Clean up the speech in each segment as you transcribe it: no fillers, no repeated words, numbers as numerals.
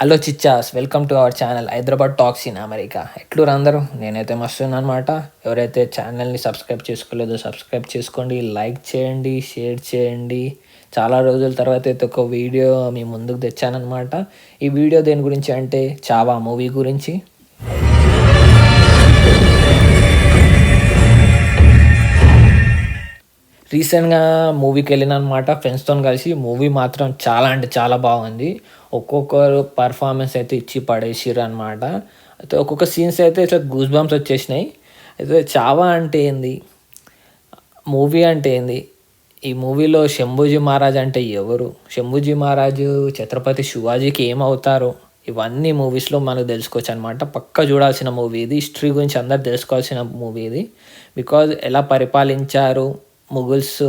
Hello చిచ్చాస్, welcome to our channel Hyderabad talks in America. ఎట్లూరు అందరూ? నేనైతే మస్తున్నాను అనమాట. ఎవరైతే ఛానల్ని సబ్స్క్రైబ్ చేసుకోలేదో సబ్స్క్రైబ్ చేసుకోండి, లైక్ చేయండి, షేర్ చేయండి. చాలా రోజుల తర్వాత అయితే ఒక వీడియో మీ ముందుకు తెచ్చానమాట. ఈ వీడియో దేని గురించి అంటే చావా మూవీ గురించి. రీసెంట్గా మూవీకి వెళ్ళిన అనమాట ఫ్రెండ్స్తో కలిసి. మూవీ మాత్రం చాలా అంటే చాలా బాగుంది. ఒక్కొక్కరు పర్ఫార్మెన్స్ అయితే ఇచ్చి పడేసిర్రు అనమాట. అయితే ఒక్కొక్క సీన్స్ అయితే ఇట్లా గూస్ బంప్స్ వచ్చేసినాయి. అయితే చావా అంటే ఏంది, మూవీ అంటే ఏంది, ఈ మూవీలో శంభూజీ మహారాజ్ అంటే ఎవరు, శంభూజీ మహారాజు ఛత్రపతి శివాజీకి ఏమవుతారు, ఇవన్నీ మూవీస్లో మనకు తెలుసుకోవచ్చు అనమాట. పక్కా చూడాల్సిన మూవీ ఇది. హిస్టరీ గురించి అందరు తెలుసుకోవాల్సిన మూవీ ఇది. బికాజ్ ఎలా పరిపాలించారు ముగుల్స్,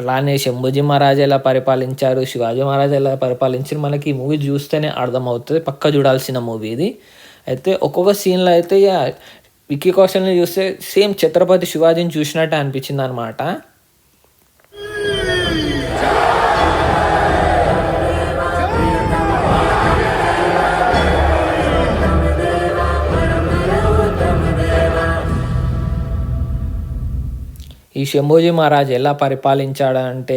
అలానే శంభూజీ మహారాజ్ ఎలా పరిపాలించారు, శివాజీ మహారాజ్ ఎలా పరిపాలించారు, మనకి ఈ మూవీ చూస్తేనే అర్థమవుతుంది. పక్కా చూడాల్సిన మూవీ ఇది. అయితే ఒక్కొక్క సీన్లో అయితే విక్కీ కౌశల్ని చూస్తే సేమ్ ఛత్రపతి శివాజీని చూసినట్టు అనిపించింది అనమాట. ఈ శంభూజీ మహారాజ్ ఎలా పరిపాలించాడంటే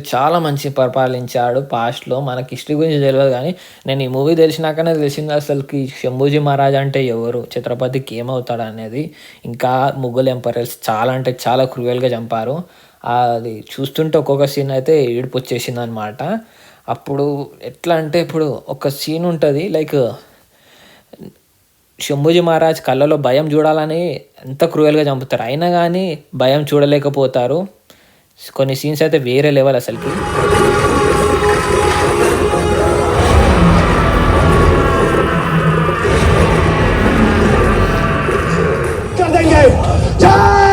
చాలా మంచి పరిపాలించాడు పాస్ట్లో. మనకి హిస్టరీ గురించి తెలియదు కానీ నేను ఈ మూవీ తెలిసినాకనే తెలిసింది అసలుకి శంభూజీ మహారాజ్ అంటే ఎవరు, ఛత్రపతికి ఏమవుతాడు అనేది. ఇంకా ముఘల్ ఎంపరర్స్ చాలా అంటే చాలా క్రూయల్గా చంపారు. అది చూస్తుంటే ఒక్కొక్క సీన్ అయితే ఏడుపు వచ్చేసింది అనమాట. అప్పుడు ఎట్లా అంటే ఇప్పుడు ఒక సీన్ ఉంటుంది, లైక్ శంభూజీ మహారాజ్ కళ్ళలో భయం చూడాలని ఎంత క్రూయల్గా చంపుతారు, అయినా కానీ భయం చూడలేకపోతారు. కొన్ని సీన్స్ అయితే వేరే లెవెల్ అసలుకి. జై